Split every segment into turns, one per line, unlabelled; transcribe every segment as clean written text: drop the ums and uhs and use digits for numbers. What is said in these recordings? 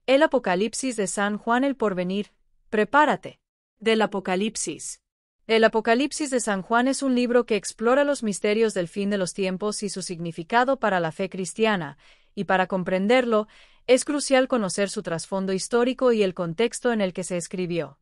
El Apocalipsis de San Juan el Porvenir. Prepárate. Del Apocalipsis. El Apocalipsis de San Juan es un libro que explora los misterios del fin de los tiempos y su significado para la fe cristiana, y para comprenderlo, es crucial conocer su trasfondo histórico y el contexto en el que se escribió.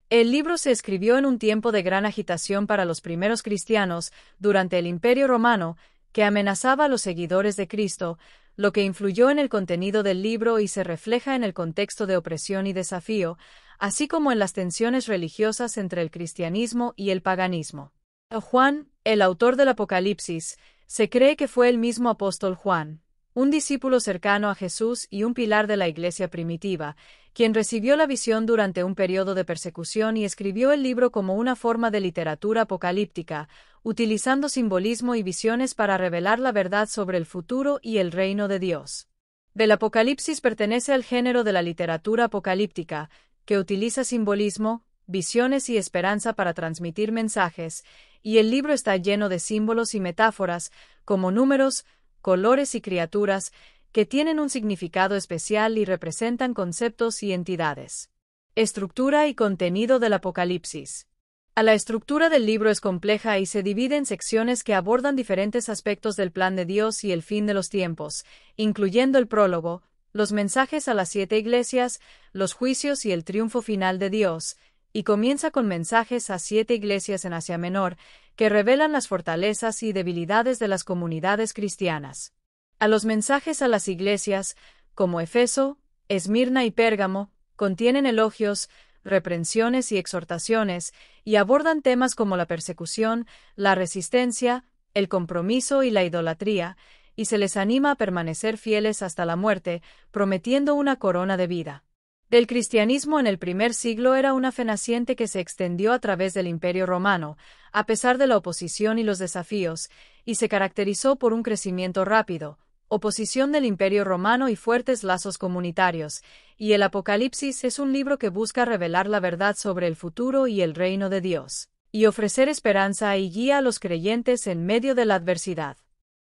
El libro se escribió en un tiempo de gran agitación para los primeros cristianos, durante el Imperio Romano, que amenazaba a los seguidores de Cristo, lo que influyó en el contenido del libro y se refleja en el contexto de opresión y desafío, así como en las tensiones religiosas entre el cristianismo y el paganismo. Juan, el autor del Apocalipsis, se cree que fue el mismo apóstol Juan, un discípulo cercano a Jesús y un pilar de la Iglesia primitiva, quien recibió la visión durante un periodo de persecución y escribió el libro como una forma de literatura apocalíptica, utilizando simbolismo y visiones para revelar la verdad sobre el futuro y el reino de Dios. El Apocalipsis pertenece al género de la literatura apocalíptica, que utiliza simbolismo, visiones y esperanza para transmitir mensajes, y el libro está lleno de símbolos y metáforas, como números, colores y criaturas, que tienen un significado especial y representan conceptos y entidades. Estructura y contenido del Apocalipsis. La estructura del libro es compleja y se divide en secciones que abordan diferentes aspectos del plan de Dios y el fin de los tiempos, incluyendo el prólogo, los mensajes a las 7 iglesias, los juicios y el triunfo final de Dios, y comienza con mensajes a 7 iglesias en Asia Menor, que revelan las fortalezas y debilidades de las comunidades cristianas. A los mensajes a las iglesias, como Efeso, Esmirna y Pérgamo, contienen elogios, reprensiones y exhortaciones, y abordan temas como la persecución, la resistencia, el compromiso y la idolatría, y se les anima a permanecer fieles hasta la muerte, prometiendo una corona de vida. El cristianismo en el primer siglo era una fe naciente que se extendió a través del Imperio Romano, a pesar de la oposición y los desafíos, y se caracterizó por un crecimiento rápido, oposición del Imperio Romano y fuertes lazos comunitarios, y el Apocalipsis es un libro que busca revelar la verdad sobre el futuro y el reino de Dios, y ofrecer esperanza y guía a los creyentes en medio de la adversidad.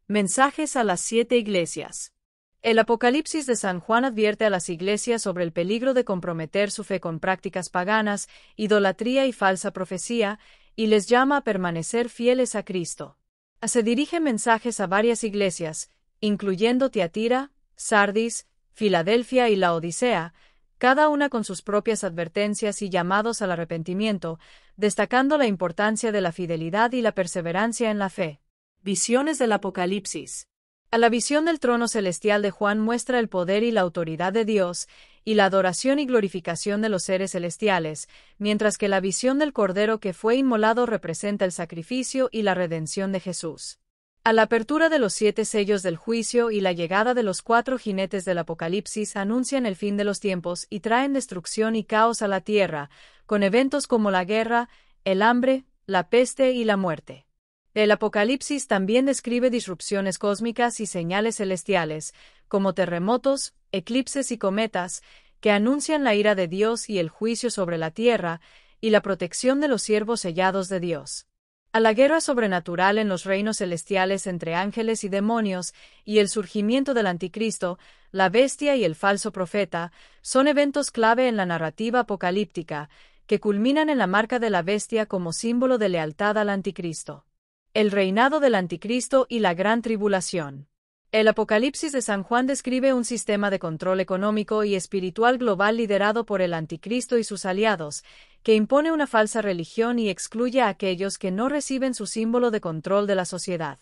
Mensajes a las 7 iglesias. El Apocalipsis de San Juan advierte a las iglesias sobre el peligro de comprometer su fe con prácticas paganas, idolatría y falsa profecía, y les llama a permanecer fieles a Cristo. Se dirige mensajes a varias iglesias, incluyendo Tiatira, Sardis, Filadelfia y Laodicea, cada una con sus propias advertencias y llamados al arrepentimiento, destacando la importancia de la fidelidad y la perseverancia en la fe. Visiones del Apocalipsis. La visión del trono celestial de Juan muestra el poder y la autoridad de Dios, y la adoración y glorificación de los seres celestiales, mientras que la visión del Cordero que fue inmolado representa el sacrificio y la redención de Jesús. A la apertura de los 7 sellos del juicio y la llegada de los 4 jinetes del Apocalipsis anuncian el fin de los tiempos y traen destrucción y caos a la tierra, con eventos como la guerra, el hambre, la peste y la muerte. El Apocalipsis también describe disrupciones cósmicas y señales celestiales, como terremotos, eclipses y cometas, que anuncian la ira de Dios y el juicio sobre la tierra, y la protección de los siervos sellados de Dios. A la guerra sobrenatural en los reinos celestiales entre ángeles y demonios, y el surgimiento del Anticristo, la bestia y el falso profeta, son eventos clave en la narrativa apocalíptica, que culminan en la marca de la bestia como símbolo de lealtad al Anticristo. El reinado del Anticristo y la gran tribulación. El Apocalipsis de San Juan describe un sistema de control económico y espiritual global liderado por el Anticristo y sus aliados, que impone una falsa religión y excluye a aquellos que no reciben su símbolo de control de la sociedad.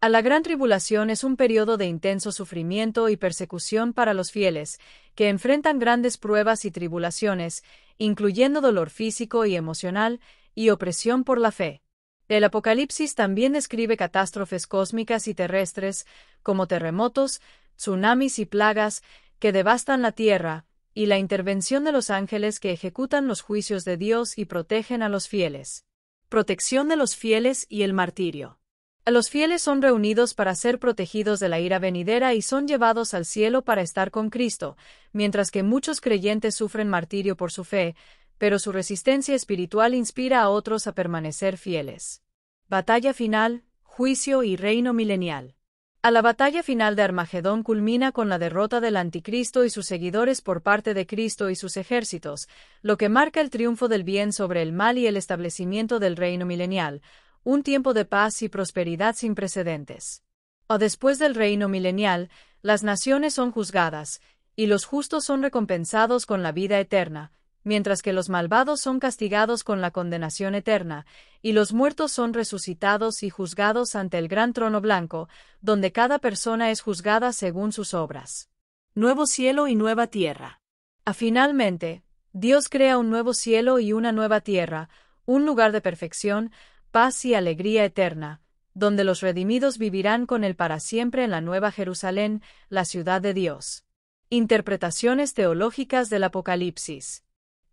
La gran tribulación es un periodo de intenso sufrimiento y persecución para los fieles, que enfrentan grandes pruebas y tribulaciones, incluyendo dolor físico y emocional, y opresión por la fe. El Apocalipsis también describe catástrofes cósmicas y terrestres, como terremotos, tsunamis y plagas, que devastan la tierra, y la intervención de los ángeles que ejecutan los juicios de Dios y protegen a los fieles. Protección de los fieles y el martirio. Los fieles son reunidos para ser protegidos de la ira venidera y son llevados al cielo para estar con Cristo, mientras que muchos creyentes sufren martirio por su fe, pero su resistencia espiritual inspira a otros a permanecer fieles. Batalla final, juicio y reino milenial. A la batalla final de Armagedón culmina con la derrota del Anticristo y sus seguidores por parte de Cristo y sus ejércitos, lo que marca el triunfo del bien sobre el mal y el establecimiento del reino milenial, un tiempo de paz y prosperidad sin precedentes. O después del reino milenial, las naciones son juzgadas, y los justos son recompensados con la vida eterna, mientras que los malvados son castigados con la condenación eterna, y los muertos son resucitados y juzgados ante el gran trono blanco, donde cada persona es juzgada según sus obras. Nuevo cielo y nueva tierra. Finalmente, Dios crea un nuevo cielo y una nueva tierra, un lugar de perfección, paz y alegría eterna, donde los redimidos vivirán con Él para siempre en la Nueva Jerusalén, la ciudad de Dios. Interpretaciones teológicas del Apocalipsis.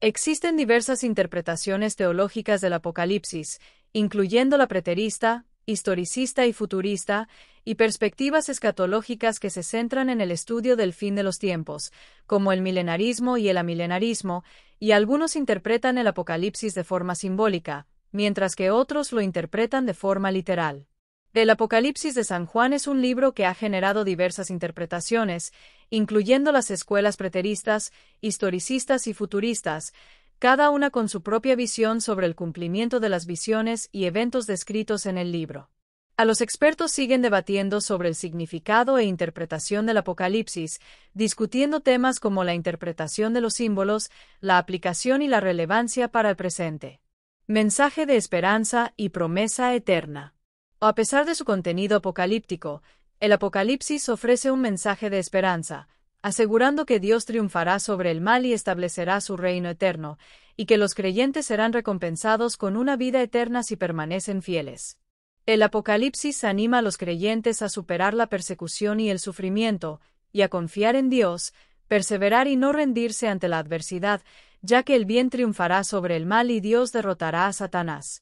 Existen diversas interpretaciones teológicas del Apocalipsis, incluyendo la preterista, historicista y futurista, y perspectivas escatológicas que se centran en el estudio del fin de los tiempos, como el milenarismo y el amilenarismo, y algunos interpretan el Apocalipsis de forma simbólica, mientras que otros lo interpretan de forma literal. El Apocalipsis de San Juan es un libro que ha generado diversas interpretaciones, incluyendo las escuelas preteristas, historicistas y futuristas, cada una con su propia visión sobre el cumplimiento de las visiones y eventos descritos en el libro. Los expertos siguen debatiendo sobre el significado e interpretación del Apocalipsis, discutiendo temas como la interpretación de los símbolos, la aplicación y la relevancia para el presente. Mensaje de esperanza y promesa eterna. A pesar de su contenido apocalíptico, el Apocalipsis ofrece un mensaje de esperanza, asegurando que Dios triunfará sobre el mal y establecerá su reino eterno, y que los creyentes serán recompensados con una vida eterna si permanecen fieles. El Apocalipsis anima a los creyentes a superar la persecución y el sufrimiento, y a confiar en Dios, perseverar y no rendirse ante la adversidad, ya que el bien triunfará sobre el mal y Dios derrotará a Satanás.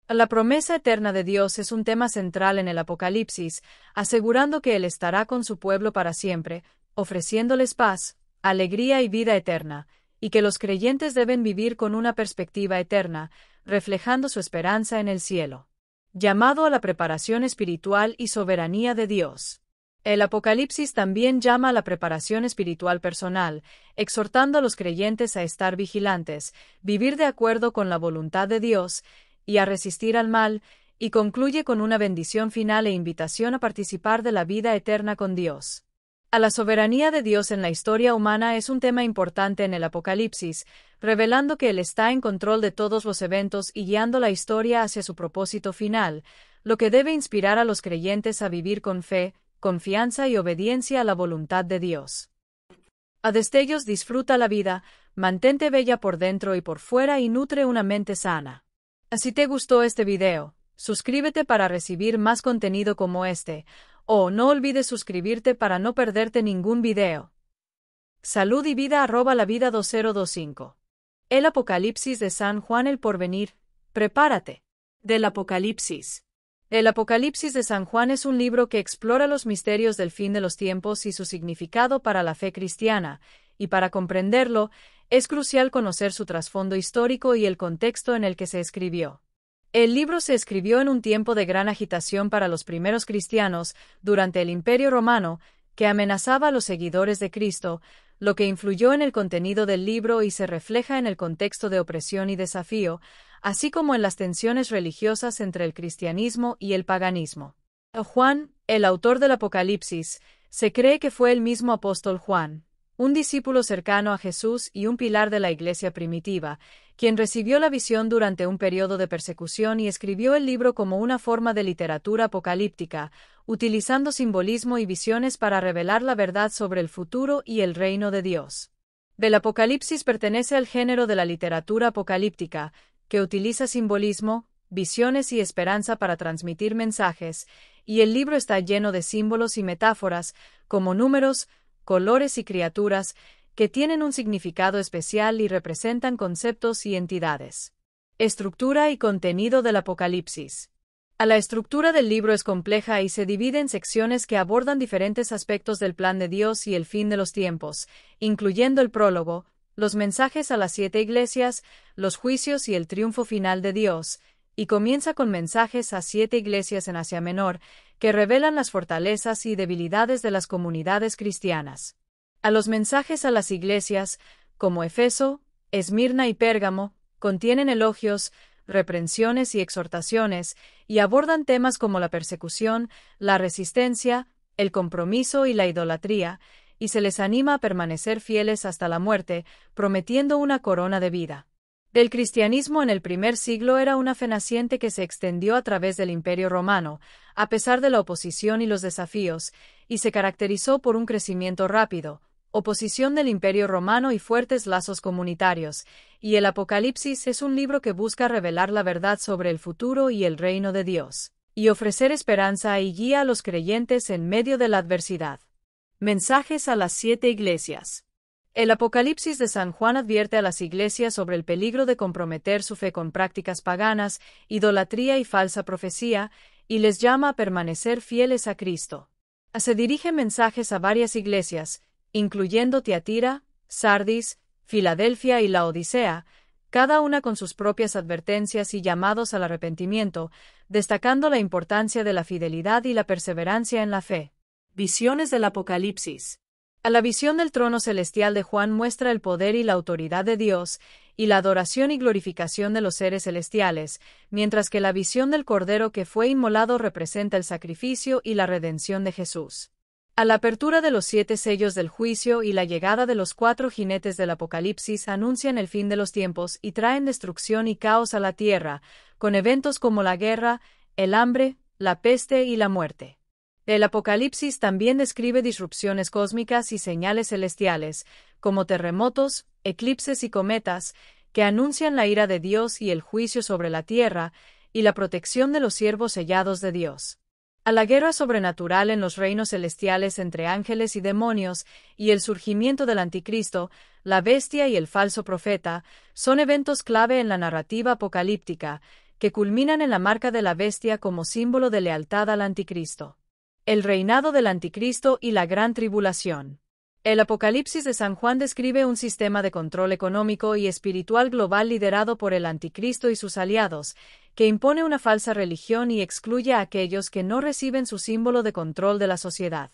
La promesa eterna de Dios es un tema central en el Apocalipsis, asegurando que Él estará con su pueblo para siempre, ofreciéndoles paz, alegría y vida eterna, y que los creyentes deben vivir con una perspectiva eterna, reflejando su esperanza en el cielo. Llamado a la preparación espiritual y soberanía de Dios. El Apocalipsis también llama a la preparación espiritual personal, exhortando a los creyentes a estar vigilantes, vivir de acuerdo con la voluntad de Dios, y a resistir al mal, y concluye con una bendición final e invitación a participar de la vida eterna con Dios. A la soberanía de Dios en la historia humana es un tema importante en el Apocalipsis, revelando que Él está en control de todos los eventos y guiando la historia hacia su propósito final, lo que debe inspirar a los creyentes a vivir con fe, confianza y obediencia a la voluntad de Dios. A destellos disfruta la vida, mantente bella por dentro y por fuera y nutre una mente sana. Si te gustó este video, suscríbete para recibir más contenido como este, o no olvides suscribirte para no perderte ningún video. Salud y vida @lavida 2025. El Apocalipsis de San Juan el Porvenir, prepárate. Del Apocalipsis. El Apocalipsis de San Juan es un libro que explora los misterios del fin de los tiempos y su significado para la fe cristiana, y para comprenderlo, es crucial conocer su trasfondo histórico y el contexto en el que se escribió. El libro se escribió en un tiempo de gran agitación para los primeros cristianos, durante el Imperio Romano, que amenazaba a los seguidores de Cristo, lo que influyó en el contenido del libro y se refleja en el contexto de opresión y desafío, así como en las tensiones religiosas entre el cristianismo y el paganismo. Juan, el autor del Apocalipsis, se cree que fue el mismo apóstol Juan, un discípulo cercano a Jesús y un pilar de la Iglesia primitiva, quien recibió la visión durante un periodo de persecución y escribió el libro como una forma de literatura apocalíptica, utilizando simbolismo y visiones para revelar la verdad sobre el futuro y el reino de Dios. El Apocalipsis pertenece al género de la literatura apocalíptica, que utiliza simbolismo, visiones y esperanza para transmitir mensajes, y el libro está lleno de símbolos y metáforas, como números, colores y criaturas, que tienen un significado especial y representan conceptos y entidades. Estructura y contenido del Apocalipsis. La estructura del libro es compleja y se divide en secciones que abordan diferentes aspectos del plan de Dios y el fin de los tiempos, incluyendo el prólogo, los mensajes a las 7 iglesias, los juicios y el triunfo final de Dios, y comienza con mensajes a 7 iglesias en Asia Menor, que revelan las fortalezas y debilidades de las comunidades cristianas. A los mensajes a las iglesias, como Efeso, Esmirna y Pérgamo, contienen elogios, reprensiones y exhortaciones, y abordan temas como la persecución, la resistencia, el compromiso y la idolatría, y se les anima a permanecer fieles hasta la muerte, prometiendo una corona de vida. El cristianismo en el primer siglo era una fe naciente que se extendió a través del Imperio Romano, a pesar de la oposición y los desafíos, y se caracterizó por un crecimiento rápido, oposición del Imperio Romano y fuertes lazos comunitarios, y el Apocalipsis es un libro que busca revelar la verdad sobre el futuro y el reino de Dios, y ofrecer esperanza y guía a los creyentes en medio de la adversidad. Mensajes a las 7 iglesias. El Apocalipsis de San Juan advierte a las iglesias sobre el peligro de comprometer su fe con prácticas paganas, idolatría y falsa profecía, y les llama a permanecer fieles a Cristo. Se dirige mensajes a varias iglesias, incluyendo Tiatira, Sardis, Filadelfia y Laodicea, cada una con sus propias advertencias y llamados al arrepentimiento, destacando la importancia de la fidelidad y la perseverancia en la fe. Visiones del Apocalipsis. A la visión del trono celestial de Juan muestra el poder y la autoridad de Dios, y la adoración y glorificación de los seres celestiales, mientras que la visión del Cordero que fue inmolado representa el sacrificio y la redención de Jesús. A la apertura de los 7 sellos del juicio y la llegada de los 4 jinetes del Apocalipsis anuncian el fin de los tiempos y traen destrucción y caos a la tierra, con eventos como la guerra, el hambre, la peste y la muerte. El Apocalipsis también describe disrupciones cósmicas y señales celestiales, como terremotos, eclipses y cometas, que anuncian la ira de Dios y el juicio sobre la tierra, y la protección de los siervos sellados de Dios. A la guerra sobrenatural en los reinos celestiales entre ángeles y demonios, y el surgimiento del Anticristo, la bestia y el falso profeta, son eventos clave en la narrativa apocalíptica, que culminan en la marca de la bestia como símbolo de lealtad al Anticristo. El reinado del Anticristo y la gran tribulación. El Apocalipsis de San Juan describe un sistema de control económico y espiritual global liderado por el Anticristo y sus aliados, que impone una falsa religión y excluye a aquellos que no reciben su símbolo de control de la sociedad.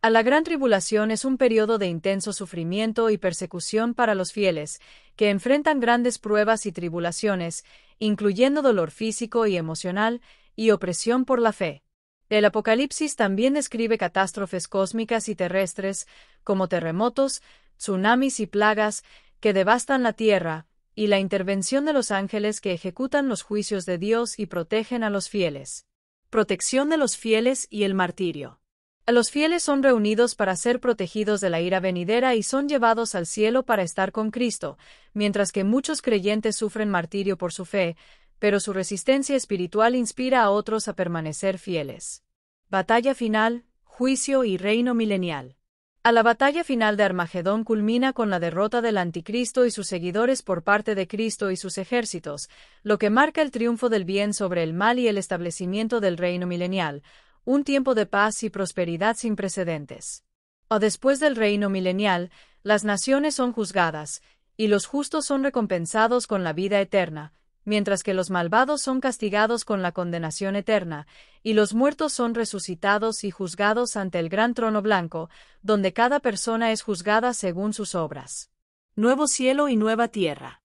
A la gran tribulación es un periodo de intenso sufrimiento y persecución para los fieles, que enfrentan grandes pruebas y tribulaciones, incluyendo dolor físico y emocional, y opresión por la fe. El Apocalipsis también describe catástrofes cósmicas y terrestres, como terremotos, tsunamis y plagas, que devastan la tierra, y la intervención de los ángeles que ejecutan los juicios de Dios y protegen a los fieles. Protección de los fieles y el martirio. Los fieles son reunidos para ser protegidos de la ira venidera y son llevados al cielo para estar con Cristo, mientras que muchos creyentes sufren martirio por su fe, pero su resistencia espiritual inspira a otros a permanecer fieles. Batalla final, juicio y reino milenial. A la batalla final de Armagedón culmina con la derrota del Anticristo y sus seguidores por parte de Cristo y sus ejércitos, lo que marca el triunfo del bien sobre el mal y el establecimiento del reino milenial, un tiempo de paz y prosperidad sin precedentes. O después del reino milenial, las naciones son juzgadas, y los justos son recompensados con la vida eterna, mientras que los malvados son castigados con la condenación eterna, y los muertos son resucitados y juzgados ante el gran trono blanco, donde cada persona es juzgada según sus obras. Nuevo cielo y nueva tierra.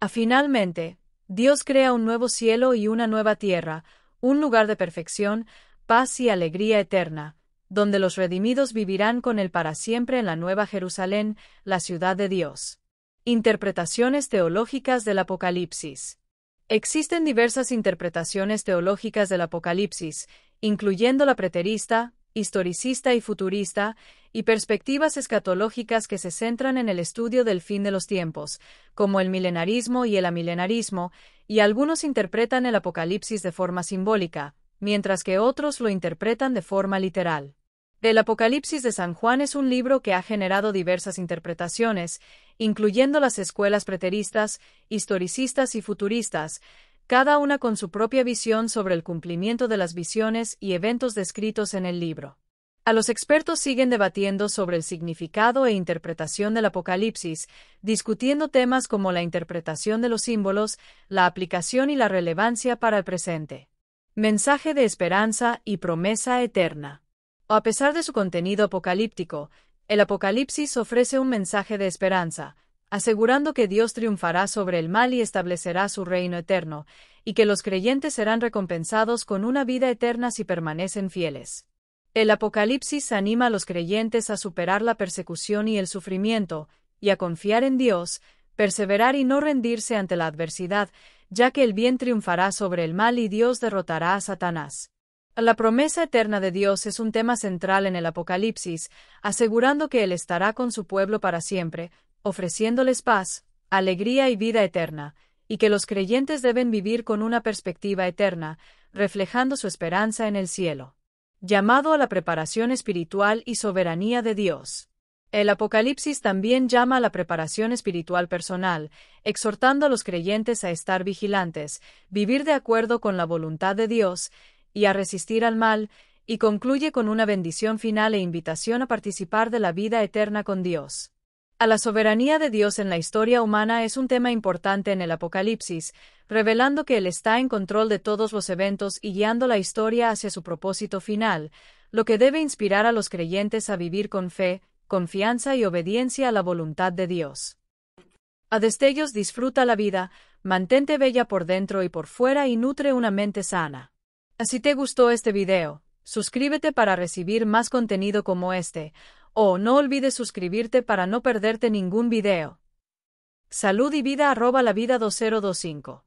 Finalmente, Dios crea un nuevo cielo y una nueva tierra, un lugar de perfección, paz y alegría eterna, donde los redimidos vivirán con Él para siempre en la Nueva Jerusalén, la ciudad de Dios. Interpretaciones teológicas del Apocalipsis. Existen diversas interpretaciones teológicas del Apocalipsis, incluyendo la preterista, historicista y futurista, y perspectivas escatológicas que se centran en el estudio del fin de los tiempos, como el milenarismo y el amilenarismo, y algunos interpretan el Apocalipsis de forma simbólica, mientras que otros lo interpretan de forma literal. El Apocalipsis de San Juan es un libro que ha generado diversas interpretaciones, incluyendo las escuelas preteristas, historicistas y futuristas, cada una con su propia visión sobre el cumplimiento de las visiones y eventos descritos en el libro. Los expertos siguen debatiendo sobre el significado e interpretación del Apocalipsis, discutiendo temas como la interpretación de los símbolos, la aplicación y la relevancia para el presente. Mensaje de esperanza y promesa eterna. A pesar de su contenido apocalíptico, el Apocalipsis ofrece un mensaje de esperanza, asegurando que Dios triunfará sobre el mal y establecerá su reino eterno, y que los creyentes serán recompensados con una vida eterna si permanecen fieles. El Apocalipsis anima a los creyentes a superar la persecución y el sufrimiento, y a confiar en Dios, perseverar y no rendirse ante la adversidad, ya que el bien triunfará sobre el mal y Dios derrotará a Satanás. La promesa eterna de Dios es un tema central en el Apocalipsis, asegurando que Él estará con su pueblo para siempre, ofreciéndoles paz, alegría y vida eterna, y que los creyentes deben vivir con una perspectiva eterna, reflejando su esperanza en el cielo. Llamado a la preparación espiritual y soberanía de Dios. El Apocalipsis también llama a la preparación espiritual personal, exhortando a los creyentes a estar vigilantes, vivir de acuerdo con la voluntad de Dios, y a resistir al mal, y concluye con una bendición final e invitación a participar de la vida eterna con Dios. La soberanía de Dios en la historia humana es un tema importante en el Apocalipsis, revelando que Él está en control de todos los eventos y guiando la historia hacia su propósito final, lo que debe inspirar a los creyentes a vivir con fe, confianza y obediencia a la voluntad de Dios. A destellos disfruta la vida, mantente bella por dentro y por fuera y nutre una mente sana. Si te gustó este video, suscríbete para recibir más contenido como este, o no olvides suscribirte para no perderte ningún video. Salud y vida @lavida2025